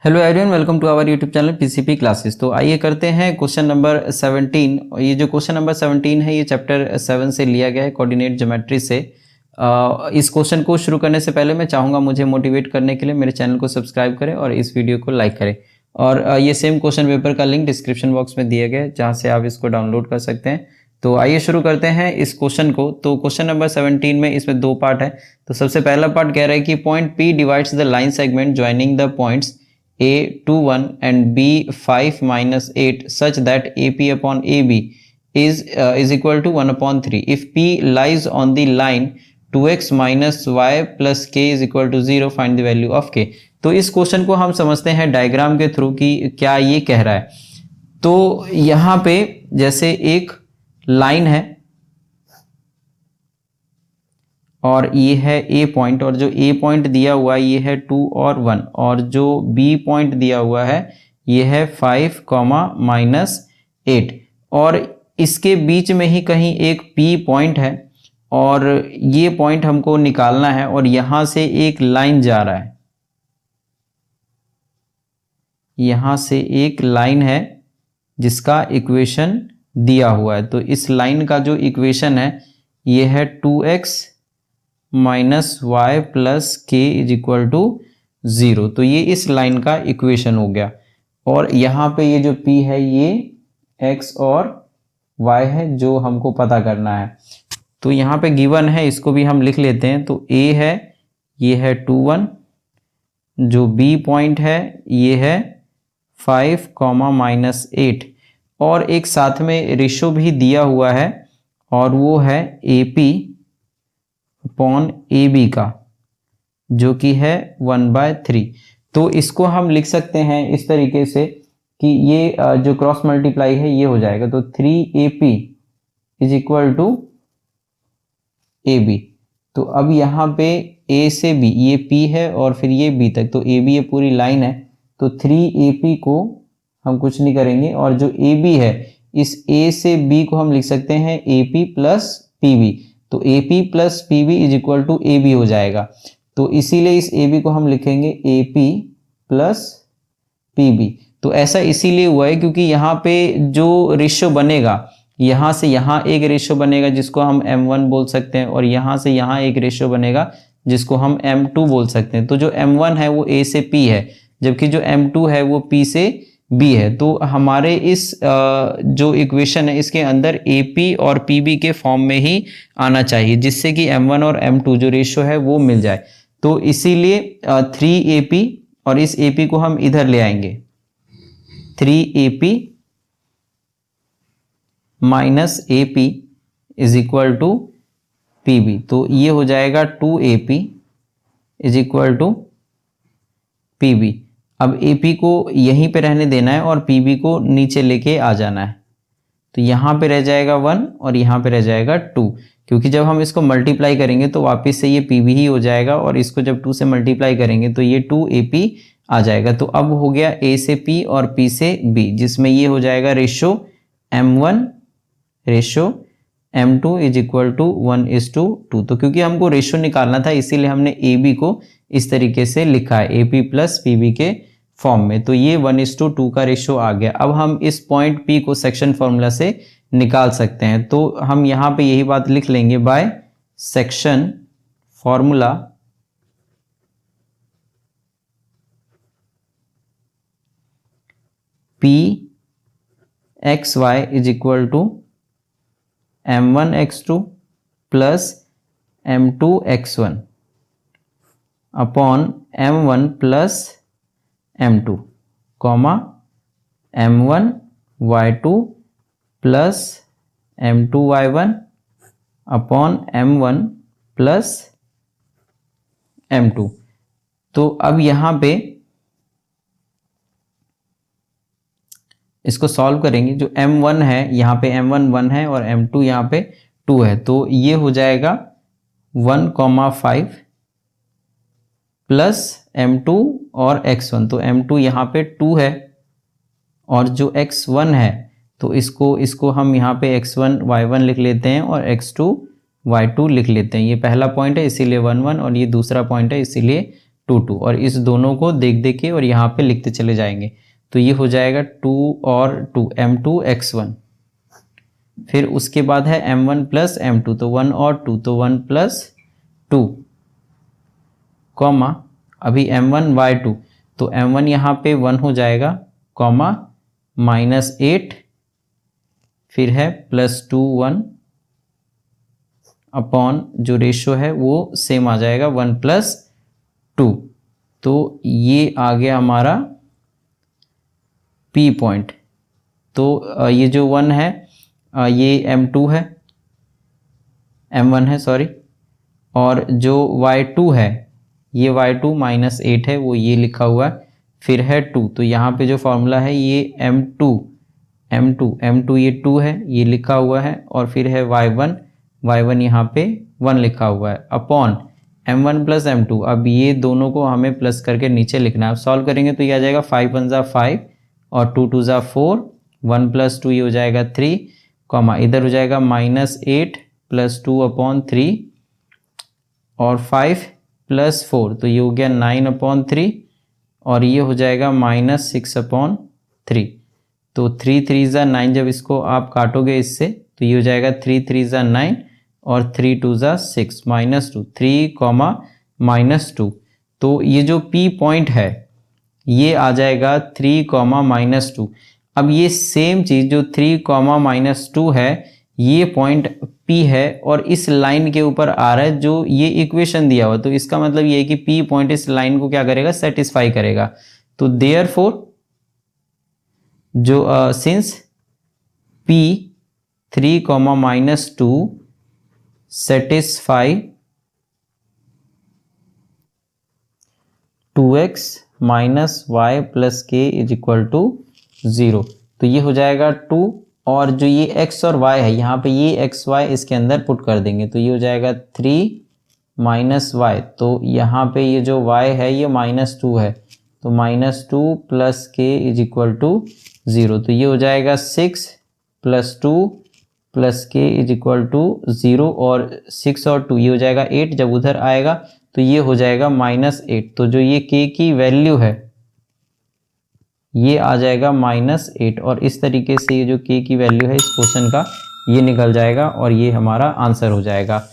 Hello everyone, welcome to our YouTube channel PCP classes. तो आइए करते हैं क्वेश्चन नंबर 17। ये जो क्वेश्चन नंबर 17 है ये चैप्टर 7 से लिया गया है, कोऑर्डिनेट ज्योमेट्री से। इस क्वेश्चन को शुरू करने से पहले मैं चाहूँगा मुझे मोटिवेट करने के लिए मेरे चैनल को सब्सक्राइब करें और इस वीडियो को लाइक करें। और ये सेम क्वेश्चन पेपर का लिंक डिस्क्रिप्शन बॉक्स में दिया गया है, जहाँ से आप इसको डाउनलोड कर सकते हैं। तो आइए शुरू करते हैं इस क्वेश्चन को। तो क्वेश्चन नंबर 17 में इसमें दो पार्ट है। तो सबसे पहला पार्ट कह रहा है कि point P divides the line segment joining the points A 2 1 and B 5 minus 8 such that AP upon AB is equal to 1 upon 3. If P lies on the line 2x minus y plus k is equal to 0, find the value of k. तो इस question को हम समझते हैं diagram के through कि क्या ये कह रहा है। तो यहाँ पे जैसे एक लाइन है और ये है ए पॉइंट, और जो ए पॉइंट दिया हुआ है ये है 2 और 1, और जो बी पॉइंट दिया हुआ है ये है 5 माइनस 8, और इसके बीच में ही कहीं एक पी पॉइंट है और ये पॉइंट हमको निकालना है। और यहां से एक लाइन जा रहा है, यहां से एक लाइन है जिसका इक्वेशन दिया हुआ है। तो इस लाइन का जो इक्वेशन है ये है 2x माइनस वाई प्लस के इज इक्वल टू 0। तो ये इस लाइन का इक्वेशन हो गया। और यहाँ पे ये जो p है ये x और y है जो हमको पता करना है। तो यहाँ पे गिवन है, इसको भी हम लिख लेते हैं। तो a है, ये है 2 1, जो b पॉइंट है ये है 5 माइनस 8, और एक साथ में रेशो भी दिया हुआ है और वो है AP अपॉन AB का, जो कि है 1/3। तो इसको हम लिख सकते हैं इस तरीके से कि ये जो क्रॉस मल्टीप्लाई है ये हो जाएगा। तो 3AP is equal to AB। तो अब यहाँ पे A से B, ये P है और फिर ये B तक, तो AB ये पूरी लाइन है। तो 3AP को हम कुछ नहीं करेंगे, और जो AB है इस A से B को हम लिख सकते हैं AP प्लस PB। तो AP plus PB is equal to AB हो जाएगा। तो इसीलिए इस AB को हम लिखेंगे AP प्लस PB। तो ऐसा इसीलिए हुआ है क्योंकि यहाँ पे जो रेशियो बनेगा, यहाँ से यहाँ एक रेशियो बनेगा जिसको हम M1 बोल सकते हैं, और यहाँ से यहाँ एक रेशियो बनेगा जिसको हम M2 बोल सकते हैं। तो जो M1 है वो A से P है, जबकि जो M2 है वो P से B है। तो हमारे इस जो इक्वेशन है इसके अंदर AP और PB के फॉर्म में ही आना चाहिए, जिससे कि M1 और M2 जो रेशियो है वो मिल जाए। तो इसीलिए 3AP, और इस AP को हम इधर ले आएंगे, 3AP minus AP is equal to PB। तो ये हो जाएगा 2AP is equal to PB। अब AP को यहीं पे रहने देना है और PB को नीचे लेके आ जाना है। तो यहाँ पे रह जाएगा 1 और यहाँ पे रह जाएगा 2, क्योंकि जब हम इसको मल्टीप्लाई करेंगे तो वापस से ये PB ही हो जाएगा, और इसको जब 2 से मल्टीप्लाई करेंगे तो ये 2AP आ जाएगा। तो अब हो गया A से P और P से B, जिसमें ये हो जाएगा ratio M1 ratio M2 is equal to 1:2। तो क्योंकि हमको रेशो निकालना था इसीलिए हमने AB को इस तरीके से लिखा है AP प्लस PB के फॉर्म में। तो ये 1:2 का रेशो आ गया। अब हम इस पॉइंट P को सेक्शन फॉर्मूला से निकाल सकते हैं। तो हम यहाँ पे यही बात लिख लेंगे, by section formula Pxy is equal to M1x2 plus M2x1 upon M1 plus M2 comma M1y2 plus M2y1 upon M1 plus M2। तो अब यहाँ पे इसको सॉल्व करेंगे। जो M1 है यहाँ पे M1 1 है और M2 यहाँ पे 2 है, तो ये हो जाएगा 1,5 प्लस M2 और x1। तो M2 यहाँ पे 2 है और जो x1 है तो इसको हम यहाँ पे x1 y1 लिख लेते हैं और x2 y2 लिख लेते हैं। ये पहला पॉइंट है इसीलिए 1 1, और ये दूसरा पॉइंट है इसीलिए 2 2 और इस दोनों को देख देख के और यहाँ पे लिखते चले जाएंगे। तो ये हो जाएगा 2 और 2 m2 x1। फिर उसके बाद है m1 प्लस m2 तो 1 और 2 तो 1 प्लस 2 कॉमा अभी m1 y2 तो m1 यहाँ पे 1 हो जाएगा कॉमा -8 फिर है +2 1 अपॉन जो रेशो है वो सेम आ जाएगा 1 + 2। तो ये आ गया हमारा P पॉइंट। तो ये जो 1 है ये m2 है, m1 है सॉरी, और जो y2 है ये y2 -8 है, वो ये लिखा हुआ है। फिर है 2 तो यहाँ पे जो फॉर्मूला है ये m2 ये 2 है, ये लिखा हुआ है। और फिर है y1 यहाँ पे 1 लिखा हुआ है अपॉन m1 + m2। अब ये दोनों को हमें प्लस करके नीचे लिखना है। अब सॉल्व करेंगे तो ये आ जाएगा 5 1 = 5 और 2 2 = 4, 1 + 2 ये हो जाएगा 3 कॉमा इधर हो जाएगा -8 + 2/3 और 5 + 4 तो ये हो गया 9/3 और ये हो जाएगा -6/3। तो 3 3 = 9, जब इसको आप काटोगे इससे तो ये हो जाएगा 3 3 = 9 और 3 2 = 6 -2 3, -2। तो ये जो P पॉइंट है ये आ जाएगा 3, -2। अब ये सेम चीज़ जो 3, -2 है ये पॉइंट P है और इस लाइन के ऊपर आ रहा है जो ये इक्वेशन दिया हुआ। तो इसका मतलब ये है कि P पॉइंट इस लाइन को क्या करेगा, सेटिस्फाई करेगा। तो देयरफॉर जो since P 3, -2 satisfy 2x - y + k = 0। तो ये हो जाएगा 2 और जो ये x और y है यहाँ पे ये x y इसके अंदर पुट कर देंगे तो ये हो जाएगा 3 - y। तो यहाँ पे ये जो y है ये -2 है तो -2 + k = 0। तो ये हो जाएगा 6 + 2 + k = 0 और 6 और 2 ये हो जाएगा 8। जब उधर आएगा तो ये हो जाएगा -8। तो जो ये k की वैल्यू है ये आ जाएगा -8 और इस तरीके से ये जो k की वैल्यू है इस क्वेश्चन का ये निकल जाएगा और ये हमारा आंसर हो जाएगा।